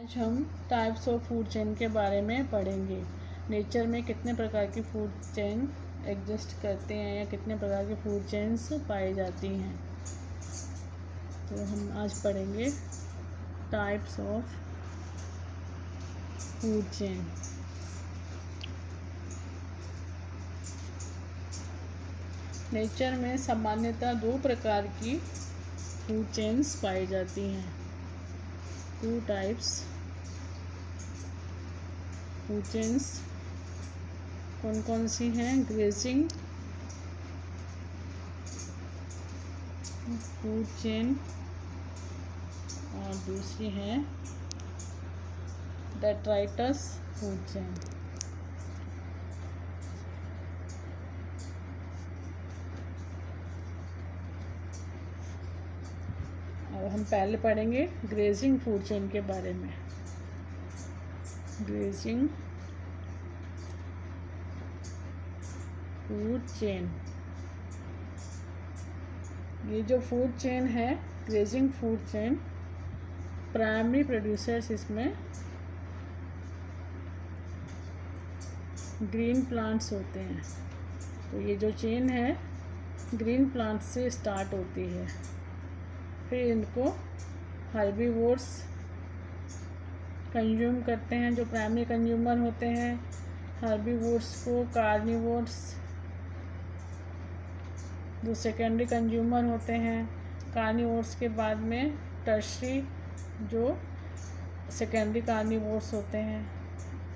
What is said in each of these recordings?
आज हम types of food chain के बारे में पढ़ेंगे। नेचर में कितने प्रकार की फूड चेन एग्जिस्ट करते हैं या कितने प्रकार की फूड चेन्स पाई जाती हैं। तो हम आज पढ़ेंगे types of food chain. Nature में सामान्यतः दो प्रकार की फूड चेन्स पाई जाती हैं। टू टाइप्स फूड चेन्स कौन कौन सी हैं? ग्रेजिंग फूड चेन और दूसरी है डेट्राइटस फूड चेन। और हम पहले पढ़ेंगे ग्रेजिंग फूड चेन के बारे में। ग्रेजिंग फूड चेन, ये जो फूड चेन है grazing food chain, primary producers इसमें ग्रीन प्लांट्स होते हैं। तो ये जो चेन है ग्रीन प्लांट्स से स्टार्ट होती है, फिर इनको हर्बीवोर्स कंज्यूम करते हैं, जो प्राइमरी कंज्यूमर होते हैं। हर्बीवोर्स को कार्निवोर्स जो सेकेंडरी कंज्यूमर होते हैं। कार्निवोर्स के बाद में टर्शरी जो सेकेंडरी कार्निवोर्स होते हैं।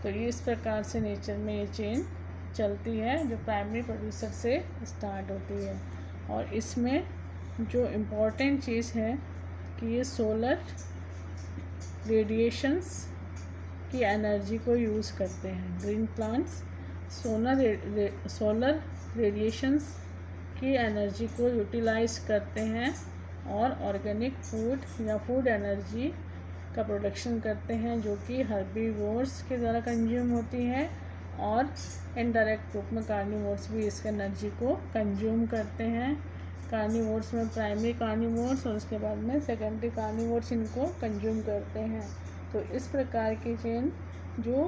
तो ये इस प्रकार से नेचर में ये चेन चलती है, जो प्राइमरी प्रोड्यूसर से स्टार्ट होती है। और इसमें जो इम्पोर्टेंट चीज़ है कि ये सोलर रेडिएशंस की एनर्जी को यूज़ करते हैं। ग्रीन प्लांट्स सोलर रेडिएशंस की एनर्जी को यूटिलाइज करते हैं और ऑर्गेनिक फूड या फूड एनर्जी का प्रोडक्शन करते हैं, जो कि हर्बीवोर्स के द्वारा कंज्यूम होती है और इनडायरेक्ट रूप में कार्निवोर्स भी इस एनर्जी को कंज्यूम करते हैं। कार्निवोर्स में प्राइमरी कार्निवोर्स और उसके बाद में सेकेंडरी कार्निवोर्स इनको कंज्यूम करते हैं। तो इस प्रकार की चेन जो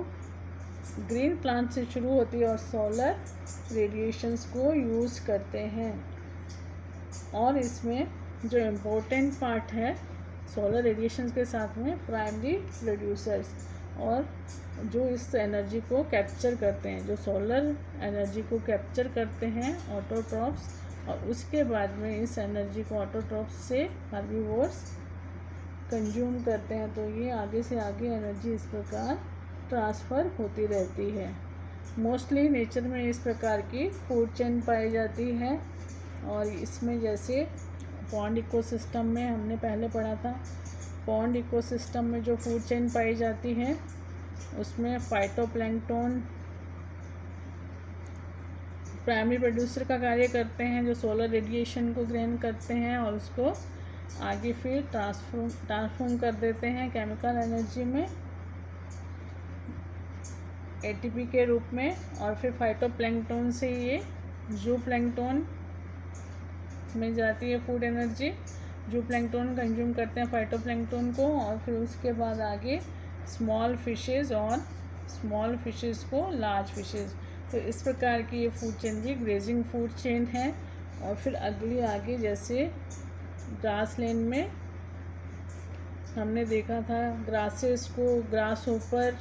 ग्रीन प्लांट से शुरू होती है और सोलर रेडिएशंस को यूज़ करते हैं। और इसमें जो इम्पोर्टेंट पार्ट है सोलर रेडिएशंस के साथ में प्राइमरी प्रोड्यूसर्स, और जो इस एनर्जी को कैप्चर करते हैं, जो सोलर एनर्जी को कैप्चर करते हैं ऑटोट्रॉप्स, और उसके बाद में इस एनर्जी को ऑटोट्रॉप्स से हर्बीवोर्स कंज्यूम करते हैं। तो ये आगे से आगे एनर्जी इस प्रकार ट्रांसफ़र होती रहती है। मोस्टली नेचर में इस प्रकार की फूड चेन पाई जाती है। और इसमें जैसे पॉन्ड इकोसिस्टम में हमने पहले पढ़ा था, पॉन्ड इकोसिस्टम में जो फूड चेन पाई जाती है उसमें फाइटोप्लैंक्टन प्राइमरी प्रोड्यूसर का कार्य करते हैं, जो सोलर रेडिएशन को ग्रहण करते हैं और उसको आगे फिर ट्रांसफॉर्म कर देते हैं केमिकल एनर्जी में एटीपी के रूप में। और फिर फाइटोप्लैंक्टन से ये जूप्लैंक्टन में जाती है फूड एनर्जी। जूप्लैंक्टन कंज्यूम करते हैं फाइटोप्लैंक्टन को, और फिर उसके बाद आगे स्मॉल फिशेस और स्मॉल फिशेस को लार्ज फिशेस। तो इस प्रकार की ये फूड चेन भी ग्रेजिंग फूड चेन है। और फिर अगली आगे जैसे ग्रासलैंड में हमने देखा था, ग्रासेस को ग्रास होपर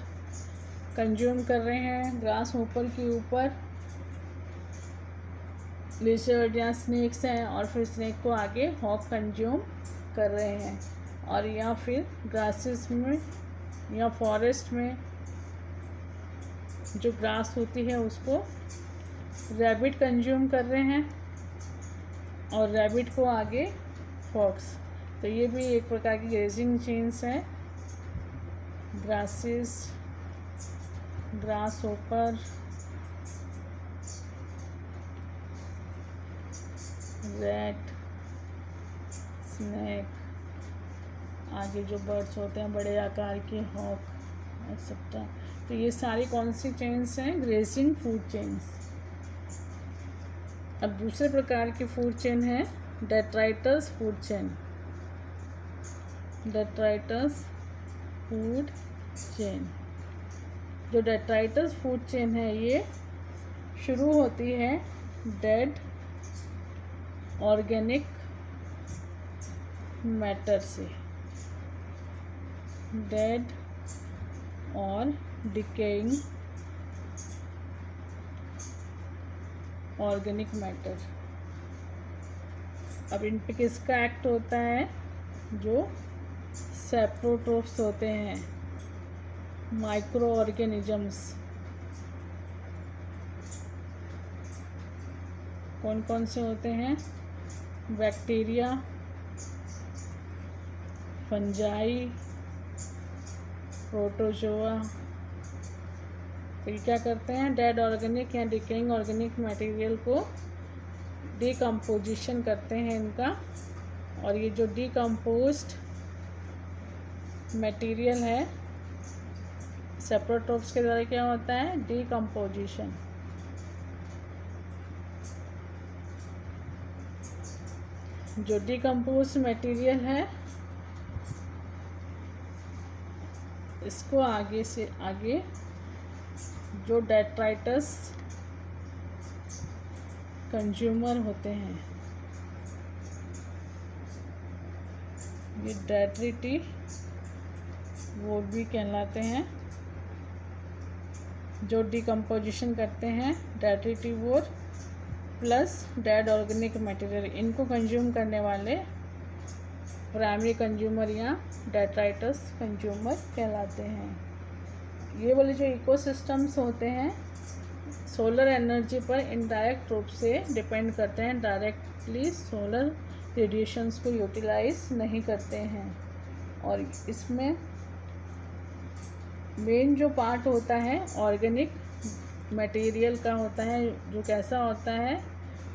कंज्यूम कर रहे हैं, ग्रास होपर के ऊपर लिजर्ड या स्नेक्स हैं, और फिर स्नेक को आगे हॉक कंज्यूम कर रहे हैं। और या फिर ग्रासेस में या फॉरेस्ट में जो ग्रास होती है उसको रैबिट कंज्यूम कर रहे हैं, और रैबिट को आगे फॉक्स। तो ये भी एक प्रकार की ग्रेजिंग चेन्स है। Grasses, grass hopper, rat, snake, आगे जो बर्ड्स होते हैं बड़े आकार के, हॉक एक्सेट्रा। तो ये सारी कौन सी चेन्स हैं? Grazing food chains. अब दूसरे प्रकार की फूड चेन है detritus food chain. Detritus food chain. जो डेट्राइटस फूड चेन है ये शुरू होती है डेड ऑर्गेनिक मैटर से, डेड और डिकेइंग ऑर्गेनिक मैटर। अब इन पे किसका एक्ट होता है? जो सेप्रोट्रोप्स होते हैं, माइक्रो ऑर्गेनिजम्स। कौन कौन से होते हैं? Bacteria, fungi, protozoa. तो क्या करते हैं? डेड ऑर्गेनिक या डिकेइंग ऑर्गेनिक मटेरियल को डिकम्पोजिशन करते हैं इनका। और ये जो डिकम्पोज्ड मटेरियल है सेप्रोट्रोप्स के द्वारा क्या होता है? डिकम्पोजिशन। जो डिकम्पोज्ड मटेरियल है इसको आगे से आगे जो डेट्राइटस कंज्यूमर होते हैं, ये डेट्रिटी वो भी कहलाते हैं। जो डिकम्पोजिशन करते हैं डेट्रिटिवोर प्लस डेड ऑर्गेनिक मटेरियल, इनको कंज्यूम करने वाले प्राइमरी कंज्यूमर या डेट्राइटस कंज्यूमर कहलाते हैं। ये वाले जो इकोसिस्टम्स होते हैं सोलर एनर्जी पर इनडायरेक्ट रूप से डिपेंड करते हैं, डायरेक्टली सोलर रेडिएशंस को यूटिलाइज नहीं करते हैं। और इसमें मेन जो पार्ट होता है ऑर्गेनिक मटेरियल का होता है, जो कैसा होता है?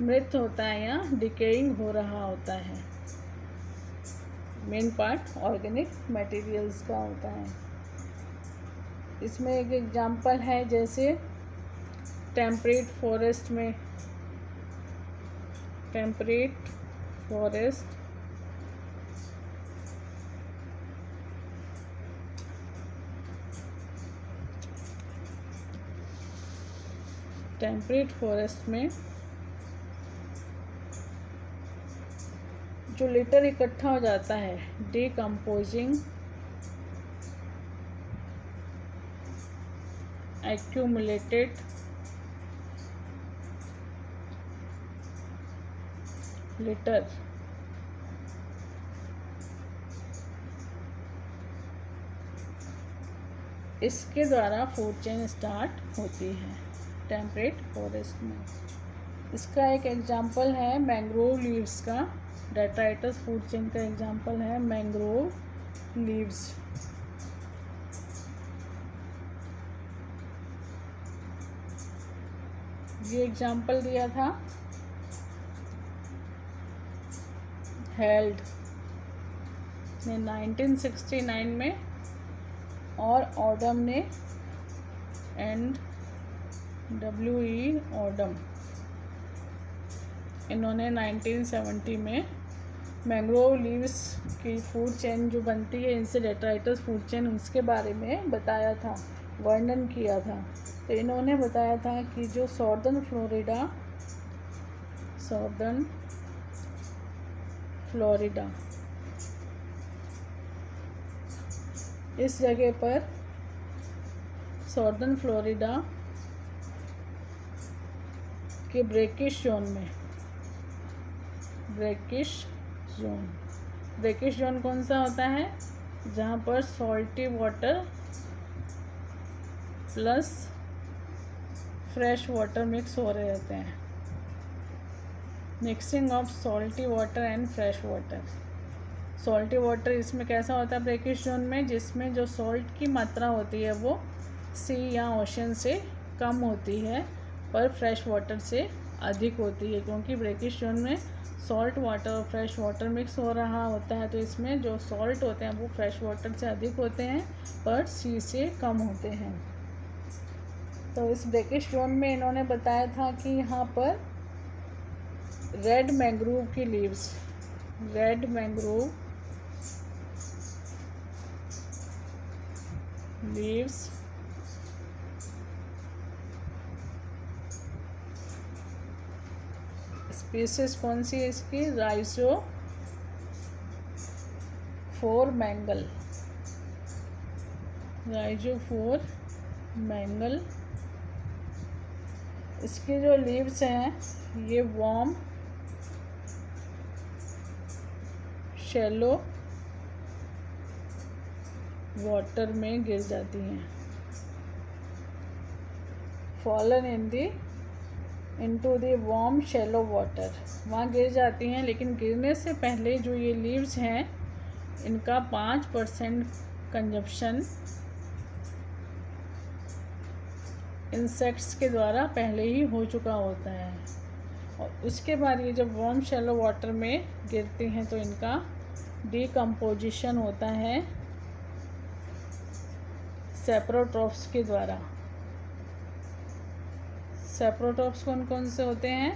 मृत होता है या डिकेइंग हो रहा होता है। मेन पार्ट ऑर्गेनिक मटेरियल्स का होता है। इसमें एक एग्जांपल है जैसे टेम्परेट फॉरेस्ट में, टेम्परेट फॉरेस्ट में जो लिटर इकट्ठा हो जाता है डिकम्पोजिंग एक्यूमुलेटेड लिटर, इसके द्वारा फूड चेन स्टार्ट होती है टेम्परेट फॉरेस्ट में। इसका एक एग्जांपल है मैंग्रोव लीव्स का। डेट्राइटस फूड चेन का एग्जांपल है मैंग्रोव लीव्स। ये एग्जांपल दिया था हेल्ड ने 1969 में और ऑडम ने NWE ऑडम, इन्होंने 1970 में मैंग्रोव लीव्स की फूड चेन जो बनती है इनसे डेट्राइटस फूड चेन, उसके बारे में बताया था, वर्णन किया था। तो इन्होंने बताया था कि जो सॉर्दर्न फ्लोरिडा इस जगह पर सॉर्दर्न फ्लोरिडा के ब्रेकिश जोन कौन सा होता है? जहाँ पर salty water plus fresh water mix हो रहे होते हैं, mixing of salty water and fresh water. Salty water इसमें कैसा होता है ब्रेकिश जोन में? जिसमें जो सॉल्ट की मात्रा होती है वो सी या ओशन से कम होती है पर फ्रेश वाटर से अधिक होती है, क्योंकि ब्रेकिश जोन में सॉल्ट वाटर और फ्रेश वाटर मिक्स हो रहा होता है। तो इसमें जो सॉल्ट होते हैं वो फ्रेश वाटर से अधिक होते हैं पर सी से कम होते हैं। तो इस ब्रेकिश जोन में इन्होंने बताया था कि यहाँ पर रेड मैंग्रोव की leaves, red mangrove leaves, species कौन सी है इसकी? राइजोफोर मैंगल, राइजोफोर मैंगल। इसकी जो लीव्स हैं ये वार्म शैलो वाटर में गिर जाती हैं। Fallen into the warm shallow water, वहाँ गिर जाती हैं, लेकिन गिरने से पहले जो ये लीव्स हैं इनका 5% कंजप्शन इंसेक्ट्स के द्वारा पहले ही हो चुका होता है। और उसके बाद ये जब वार्म शैलो वाटर में गिरती हैं तो इनका डिकम्पोजिशन होता है सेप्रोट्रॉप्स के द्वारा। सेप्रोट्रॉप्स कौन कौन से होते हैं?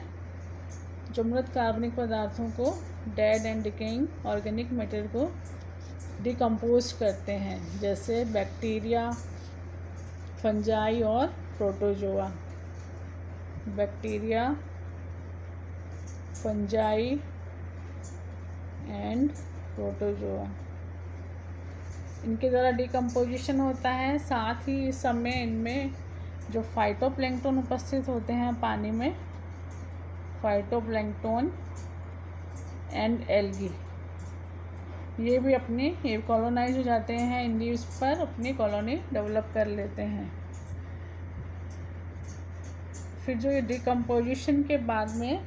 जो मृत कार्बनिक पदार्थों को, dead and decaying organic material को डिकम्पोज करते हैं, जैसे बैक्टीरिया, फंजाई और protozoa. Bacteria, fungi and protozoa, इनके द्वारा डिकम्पोजिशन होता है। साथ ही इस समय इनमें जो फाइटोप्लैंक्टन उपस्थित होते हैं पानी में, फाइटोप्लैंक्टन एंड एल्गी, ये भी अपनी कॉलोनाइज हो जाते हैं, इन लीव्स पर अपनी कॉलोनी डेवलप कर लेते हैं। फिर जो ये डिकम्पोजिशन के बाद में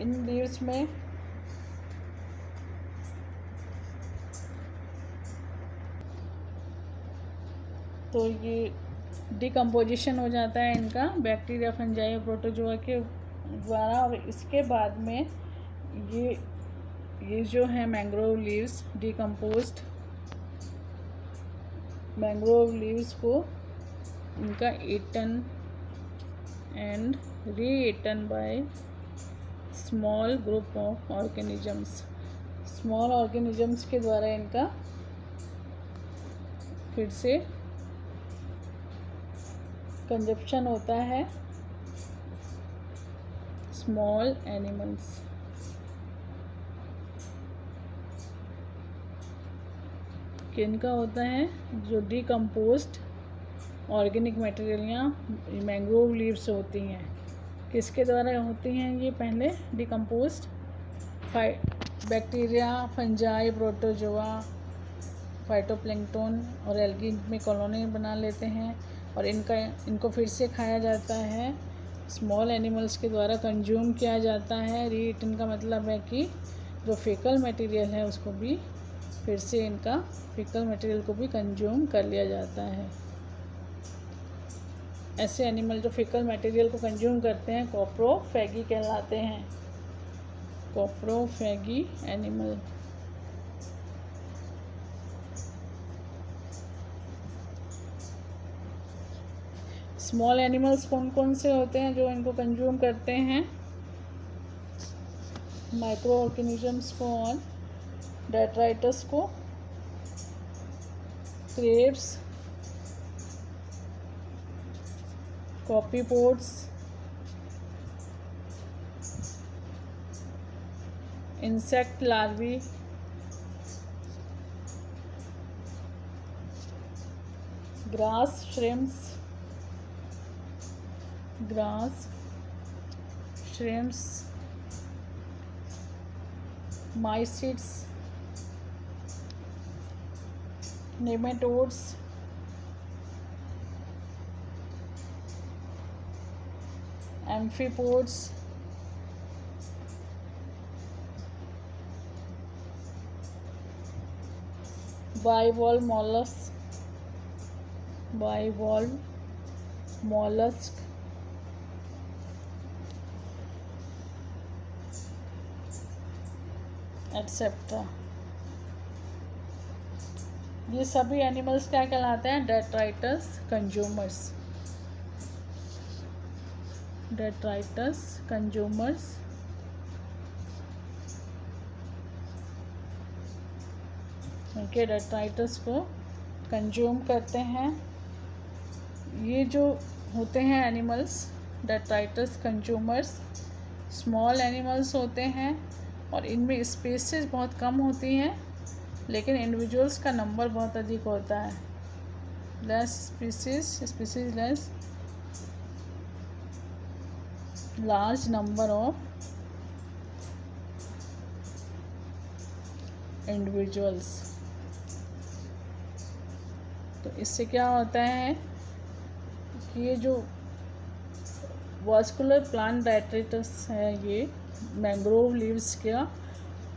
इन लीव्स में तो ये डिकम्पोजिशन हो जाता है इनका बैक्टीरिया, फंजाई और प्रोटोजोआ के द्वारा। और इसके बाद में ये जो है mangrove leaves, decomposed mangrove leaves को इनका eaten and re-eaten by small group of organisms. Small organisms के द्वारा इनका फिर से कंजप्शन होता है। स्मॉल एनिमल्स, किनका होता है? जो decomposed organic material mangrove leaves होती हैं, किसके द्वारा होती हैं ये? पहले decomposed bacteria, fungi, protozoa, phytoplankton और एल्गी में कॉलोनी बना लेते हैं और इनको फिर से खाया जाता है। स्मॉल एनिमल्स के द्वारा कंज्यूम किया जाता है। री-ईटन का मतलब है कि जो फीकल मटेरियल है उसको भी फिर से इनका फीकल मटेरियल को भी कंज्यूम कर लिया जाता है। ऐसे एनिमल जो फीकल मटेरियल को कंज्यूम करते हैं कोप्रोफेगी कहलाते हैं। कोप्रोफेगी एनिमल। स्मॉल एनिमल्स कौन कौन से होते हैं जो इनको कंज्यूम करते हैं? माइक्रो ऑर्गेनिजम्स को और डेट्राइटस को, crabs, copepods, insect larvae, grass shrimps, mysids, nematodes, amphipods, bivalve mollusk, etcetera. ये सभी एनिमल्स क्या कहलाते हैं? Detritus consumers. Detritus consumers. उनके डेट्राइटस को कंज्यूम करते हैं। ये जो होते हैं animals detritus consumers small animals होते हैं और इनमें स्पीसीज बहुत कम होती हैं, लेकिन इंडिविजुअल्स का नंबर बहुत अधिक होता है। Less species less, large number of individuals. तो इससे क्या होता है कि ये जो वास्कुलर प्लांट डेट्राइटस है, ये मैंग्रोव लीव्स का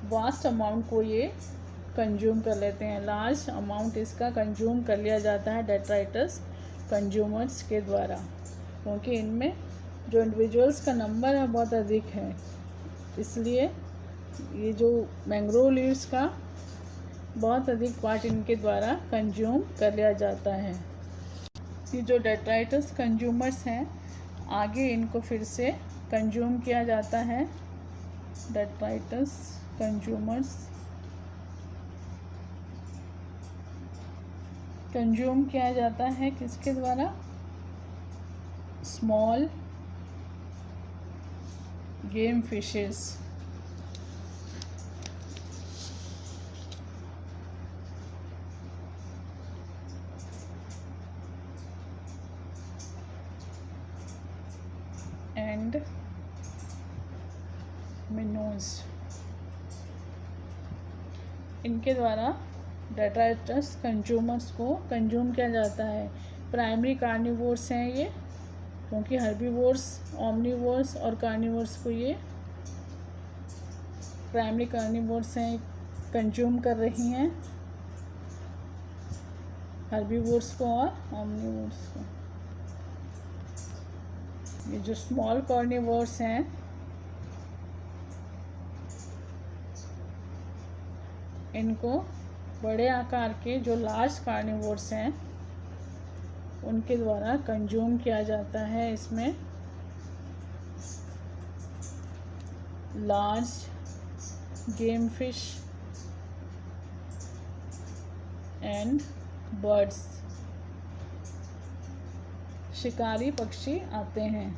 वास्ट अमाउंट को ये कंज्यूम कर लेते हैं। लार्ज अमाउंट इसका कंज्यूम कर लिया जाता है डेट्राइटस कंज्यूमर्स के द्वारा, क्योंकि इनमें जो इंडिविजुअल्स का नंबर है बहुत अधिक है। इसलिए ये जो मैंग्रोव लीव्स का बहुत अधिक पार्ट इनके द्वारा कंज्यूम कर लिया जाता है। ये जो डेट्राइटस कंज्यूमर्स हैं, आगे इनको फिर से कंज्यूम किया जाता है। डेट्राइटस कंज्यूमर्स कंज्यूम किया जाता है किसके द्वारा? Small game fishes. एंड मिनोज, इनके द्वारा डेट्राइटस कंज्यूमर्स को कंज्यूम किया जाता है। प्राइमरी कार्निवोर्स हैं ये, क्योंकि हर्बीवोर्स, ओमनीवोर्स और कार्निवोर्स को ये प्राइमरी कार्निवोर्स हैं, कंज्यूम कर रही हैं हर्बीवोर्स को और ओमनीवोर्स को। ये जो स्मॉल कार्निवोर्स हैं, इनको बड़े आकार के जो लार्ज कार्निवोर्स हैं उनके द्वारा कंज्यूम किया जाता है। इसमें large game fish and birds, शिकारी पक्षी आते हैं।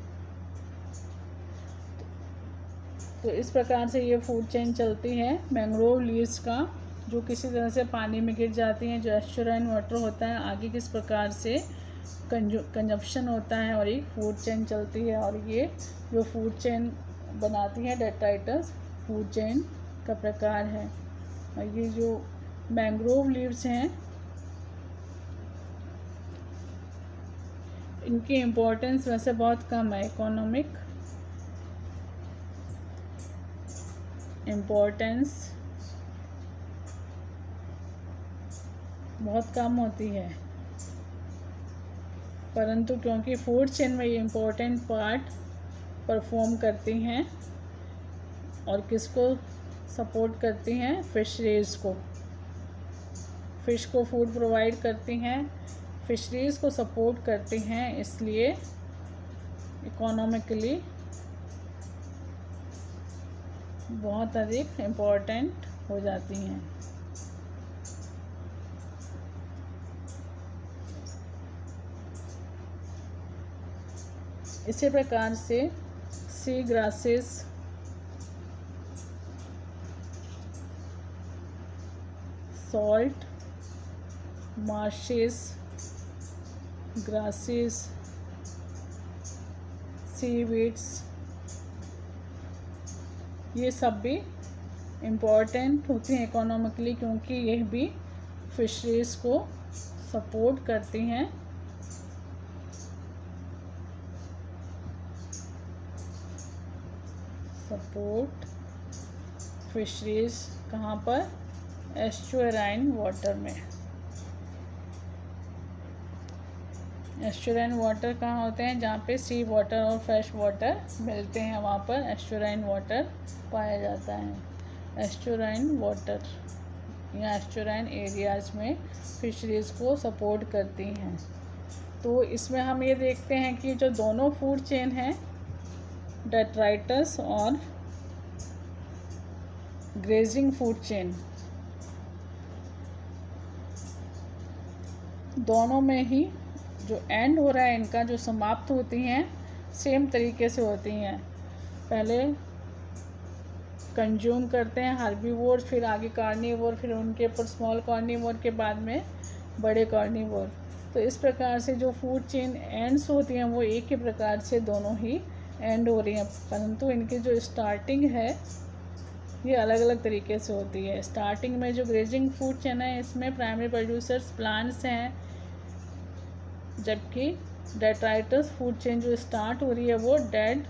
तो इस प्रकार से ये फूड चेन चलती है। मैंग्रोव लीव्स का जो किसी तरह से पानी में गिर जाती हैं, जो एस्चुराइन वाटर होता है, आगे किस प्रकार से कंजप्शन होता है और एक फूड चेन चलती है। और ये जो फूड चेन बनाती है डेट्राइटस फूड चेन का प्रकार है। और ये जो मैंग्रोव लीव्स हैं, इनकी इम्पोर्टेंस वैसे बहुत कम है। इकोनॉमिक इम्पोर्टेंस बहुत कम होती है, परंतु क्योंकि फूड चेन में ये इम्पोर्टेंट पार्ट परफॉर्म करती हैं और किसको सपोर्ट करती हैं? फिशरीज़ को। फ़िश को फूड प्रोवाइड करती हैं, फिशरीज़ को सपोर्ट करती हैं, इसलिए इकोनॉमिकली बहुत अधिक इम्पोर्टेंट हो जाती हैं। इसी प्रकार से sea grasses, salt marshes, grasses, seaweeds, ये सब भी इम्पोर्टेंट होती हैं इकोनॉमिकली, क्योंकि यह भी फिशरीज़ को सपोर्ट करती हैं। सपोर्ट फिशरीज़ कहाँ पर? एस्चुराइन वाटर में। एस्चुराइन वाटर कहाँ होते हैं? जहाँ पे सी वाटर और फ्रेश वाटर मिलते हैं, वहाँ पर एस्चुराइन वाटर पाया जाता है। एस्चुराइन वाटर या एस्चुराइन एरियाज़ में फिशरीज़ को सपोर्ट करती हैं। तो इसमें हम ये देखते हैं कि जो दोनों फूड चेन हैं, डेट्राइटस और ग्रेजिंग फूड चेन, दोनों में ही जो एंड हो रहा है इनका, जो समाप्त होती हैं सेम तरीके से होती हैं। पहले कंज्यूम करते हैं हर्बीवोर, फिर आगे कार्निवोर, फिर उनके ऊपर स्मॉल कार्निवोर के बाद में बड़े कार्निवोर। तो इस प्रकार से जो फूड चेन एंड्स होती हैं वो एक ही प्रकार से दोनों ही एंड हो रही हैं, परंतु इनकी जो स्टार्टिंग है ये अलग अलग तरीके से होती है। स्टार्टिंग में जो ग्रेजिंग फूड चेन है इसमें प्राइमरी प्रोड्यूसर्स प्लांट्स हैं, जबकि डेट्राइटस फूड चेन जो स्टार्ट हो रही है वो डेड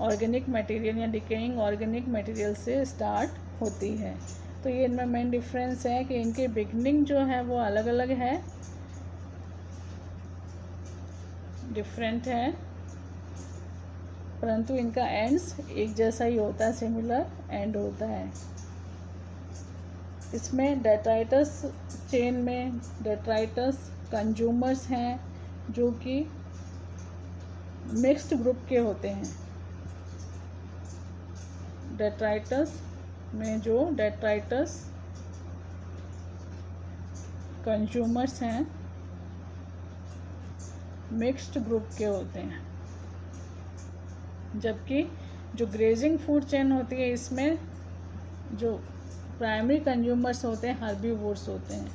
ऑर्गेनिक मटेरियल या डिकेइंग ऑर्गेनिक मटेरियल से स्टार्ट होती है। तो ये इनमें मेन डिफरेंस है कि इनके बिगनिंग जो है वो अलग अलग है, डिफरेंट है, परंतु इनका एंड्स एक जैसा ही होता है, सिमिलर एंड होता है। इसमें डेट्राइटस चेन में डेट्राइटस कंज्यूमर्स हैं जो कि मिक्स्ड ग्रुप के होते हैं। डेट्राइटस में जो डेट्राइटस कंज्यूमर्स हैं मिक्स्ड ग्रुप के होते हैं, जबकि जो ग्रेजिंग फूड चेन होती है इसमें जो प्राइमरी कंज्यूमर्स होते हैं हर्बीवोर्स होते हैं,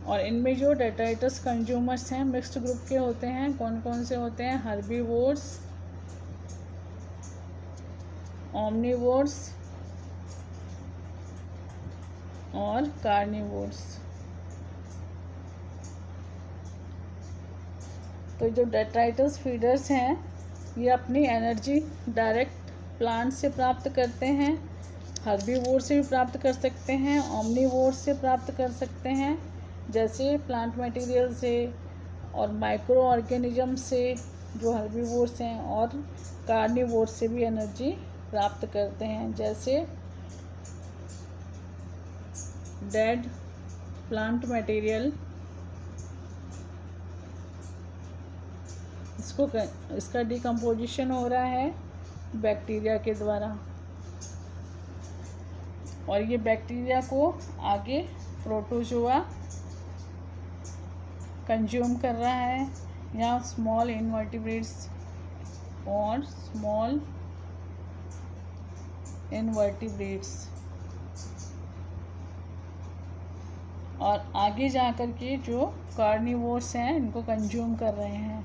और इनमें जो डेट्राइटस कंज्यूमर्स हैं मिक्स्ड ग्रुप के होते हैं। कौन कौन से होते हैं? हर्बीवोर्स, ओमनीवोर्स और कार्निवोर्स। तो जो डेट्राइटस फीडर्स हैं ये अपनी एनर्जी डायरेक्ट प्लांट से प्राप्त करते हैं, हर्बीवोर से भी प्राप्त कर सकते हैं, ओमनीवोर से प्राप्त कर सकते हैं, जैसे प्लांट मटेरियल से और माइक्रो ऑर्गेनिज्म से जो हर्बीवोर्स हैं, और कार्निवोर से भी एनर्जी प्राप्त करते हैं, जैसे डेड प्लांट मटेरियल इसका डिकम्पोजिशन हो रहा है बैक्टीरिया के द्वारा, और ये बैक्टीरिया को आगे प्रोटोजोआ कंज्यूम कर रहा है, या स्मॉल इनवर्टिब्रेट्स और स्मॉल इनवर्टिब्रेट्स, और आगे जाकर के जो कार्निवोर्स हैं इनको कंज्यूम कर रहे हैं।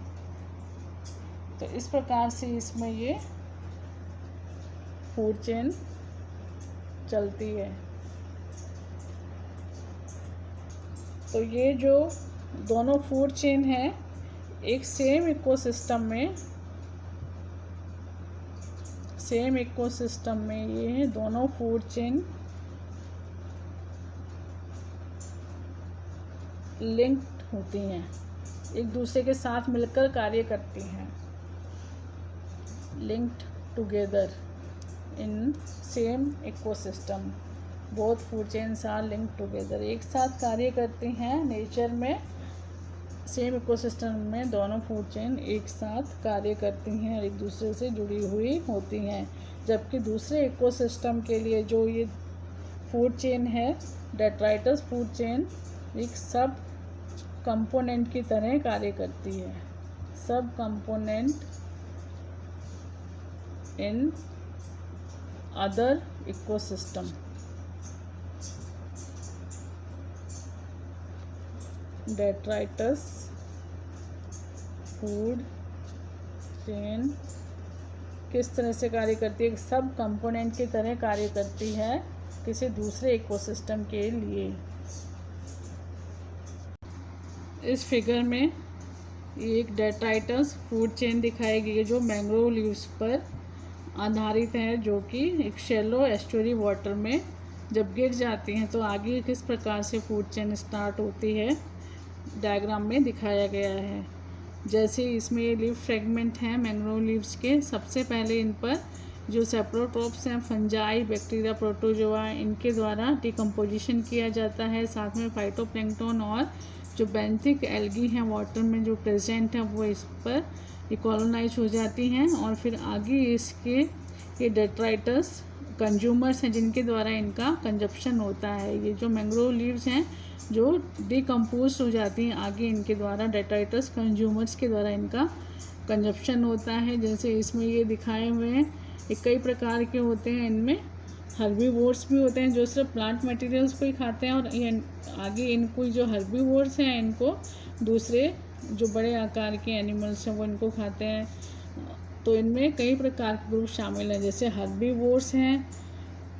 तो इस प्रकार से इसमें ये फूड चेन चलती है। तो ये जो दोनों फूड चेन है एक सेम इकोसिस्टम में ये दोनों फूड चेन लिंक्ड होती हैं, एक दूसरे के साथ मिलकर कार्य करती हैं। linked together in same ecosystem, both food chains are linked together, एक साथ कार्य करती हैं नेचर में। सेम इकोसिस्टम में दोनों फूड चेन एक साथ कार्य करती हैं और एक दूसरे से जुड़ी हुई होती हैं, जबकि दूसरे इकोसिस्टम के लिए जो ये फूड चेन है डेट्राइटस फूड चेन एक सब कंपोनेंट की तरह कार्य करती है, सब component in other ecosystem। Detritus food chain किस तरह से कार्य करती है? सब कंपोनेंट की तरह कार्य करती है किसी दूसरे इकोसिस्टम के लिए। इस फिगर में एक डेट्राइटस फूड चेन दिखाई गई है जो मैंग्रोव लीव्स पर आधारित है, जो कि एक शैलो एस्चुरी वाटर में जब गिर जाती हैं तो आगे किस प्रकार से फूड चेन स्टार्ट होती है डायग्राम में दिखाया गया है। जैसे इसमें ये लीफ फ्रेगमेंट हैं मैंग्रोव लीव्स के, सबसे पहले इन पर जो सेप्रोट्रोप्स हैं, फंजाई, बैक्टीरिया, प्रोटोजोआ, इनके द्वारा डिकम्पोजिशन किया जाता है। साथ में फाइटोप्लैंक्टन और जो बेंथिक एल्गी हैं वाटर में जो प्रेजेंट हैं वो इस पर कॉलोनाइज हो जाती हैं, और फिर आगे इसके ये डेट्राइटस कंज्यूमर्स हैं जिनके द्वारा इनका कंजप्शन होता है। ये जो मैंग्रोव लीव्स हैं जो डिकम्पोज हो जाती हैं आगे इनके द्वारा डेट्राइटस कंज्यूमर्स के द्वारा इनका कंजप्शन होता है। जैसे इसमें ये दिखाए हुए हैं, ये कई प्रकार के होते हैं। इनमें हर्बीवोर्स भी होते हैं जो सिर्फ प्लांट मटेरियल्स को ही खाते हैं, और ये आगे इनको जो हर्बीवोर्स हैं इनको दूसरे जो बड़े आकार के एनिमल्स हैं वो इनको खाते हैं। तो इनमें कई प्रकार के ग्रुप शामिल हैं, जैसे हर्बीवोर्स हैं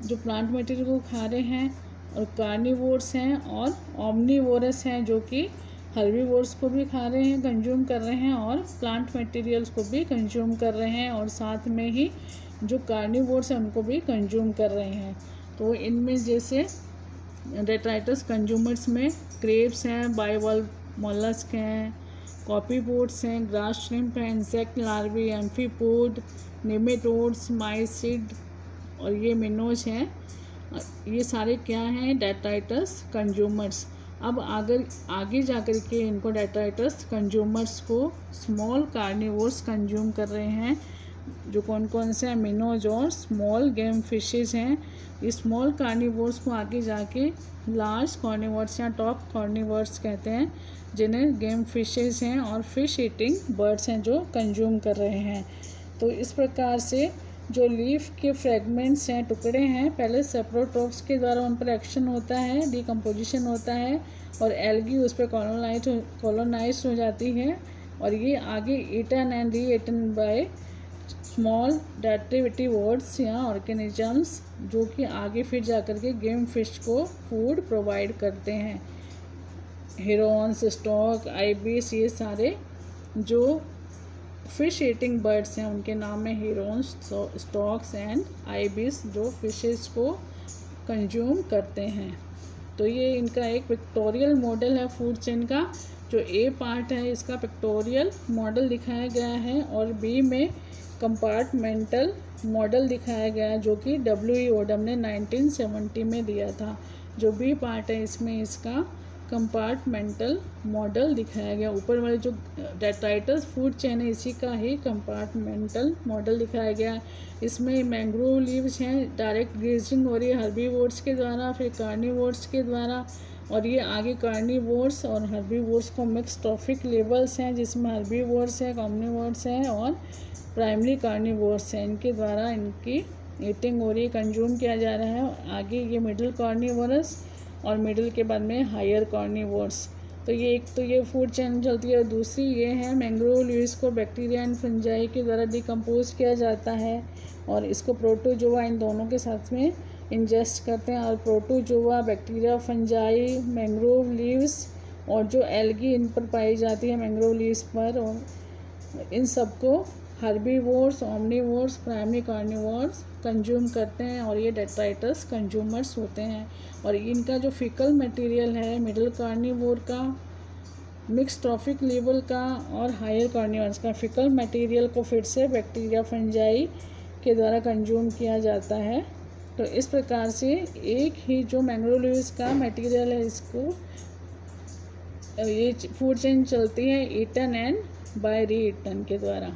जो प्लांट मटेरियल को खा रहे हैं, और कार्निवोर्स हैं, और ओमनीवोरस हैं जो कि हर्बीवोर्स को भी खा रहे हैं, कंज्यूम कर रहे हैं, और प्लांट मटेरियल्स को भी कंज्यूम कर रहे हैं, और साथ में ही जो कार्निवोर्स हैं उनको भी कंज्यूम कर रहे हैं। तो इनमें जैसे डेट्राइटस कंज्यूमर्स में क्रेब्स हैं, बाइवल्व मोलस्क हैं, कॉपीपोड्स हैं, ग्रास श्रिम्प हैं, इंसेक्ट लार्वी, एम्फीपोड, नेमेटोड्स, माइसिड और ये मिनोज हैं। ये सारे क्या हैं? Detritus consumers. अब आगे जाकर के इनको डेट्राइटस कंज्यूमर्स को स्मॉल कार्निवोर्स कंज्यूम कर रहे हैं, जो कौन कौन से हैं? मिनोज और स्मॉल गेम फिशेस हैं। ये स्मॉल कार्निवोर्स को आगे जाके लार्ज कार्निवोर्स या टॉप कार्निवोर्स कहते हैं, जिन्हें गेम फिशेस हैं और फिश ईटिंग बर्ड्स हैं जो कंज्यूम कर रहे हैं। तो इस प्रकार से जो लीफ के फ्रेगमेंट्स हैं, टुकड़े हैं, पहले सेप्रोट्रोप्स के द्वारा उन पर एक्शन होता है, डिकम्पोजिशन होता है, और एल्गी उस पर कॉलोनाइज हो जाती है, और ये आगे eaten and re eaten by small डेट्रिटिवर्ड्स या ऑर्गेनिजम्स, जो कि आगे फिर जाकर के गेम फिश को फूड प्रोवाइड करते हैं। हेरॉन्स, स्टॉक, आइबिस, ये सारे जो फिश ईटिंग बर्ड्स हैं उनके नाम है हेरॉन्स, स्टॉक्स एंड आइबिस, जो फिशेस को कंज्यूम करते हैं। तो ये इनका एक पिक्टोरियल मॉडल है फूड चेन का। जो ए पार्ट है इसका पिक्टोरियल मॉडल दिखाया गया है, और बी में कंपार्टमेंटल मॉडल दिखाया गया है, जो कि डब्ल्यू ओडम ने 1970 में दिया था। जो बी पार्ट है इसमें इसका कंपार्टमेंटल मॉडल दिखाया गया। ऊपर वाले जो डेट्राइटस फूड चेन है इसी का ही कंपार्टमेंटल मॉडल दिखाया गया। इसमें मैंग्रोव लीव्स हैं, डायरेक्ट ग्रेजिंग हो रही है हर्बीवोर्स के द्वारा, फिर कार्निवोर्स के द्वारा, और ये आगे कार्निवोर्स और हर्बीवोर्स को मिक्स ट्रॉफिक लेवल्स हैं, जिसमें हर्बीवोर्स है, ऑमनीवोर्स हैं और प्राइमरी कार्निवोर्स हैं। इनके द्वारा इनकी ईटिंग हो रही है, कंज्यूम किया जा रहा है। आगे ये मिडिल कार्निवोरस और मिडिल के बाद में हायर कार्निवोर्स। तो ये एक तो ये फूड चेन चलती है, और दूसरी ये है मैंग्रोव लीव्स को बैक्टीरिया एंड फंजाई के द्वारा डिकम्पोज किया जाता है, और इसको प्रोटोजोआ इन दोनों के साथ में इंजेस्ट करते हैं। और protozoa, bacteria, fungi, mangrove leaves और जो एल्गी इन पर पाई जाती है मैंग्रोव लीव्स पर, और इन सबको herbivores, omnivores, primary carnivores consume करते हैं, और ये डेट्राइटस कंज्यूमर्स होते हैं। और इनका जो फिकल मटेरियल है मिडिल कार्निवोर का, मिक्स ट्रॉफिक लेवल का और हायर कार्निवोर्स का फिकल मटेरियल को फिर से बैक्टीरिया, फंजाई के द्वारा कंज्यूम किया जाता है। तो इस प्रकार से एक ही जो मैंग्रोव लीव्स का मटेरियल है इसको ये फूड चेन चलती है ईटन एंड बाय री ईटन के द्वारा।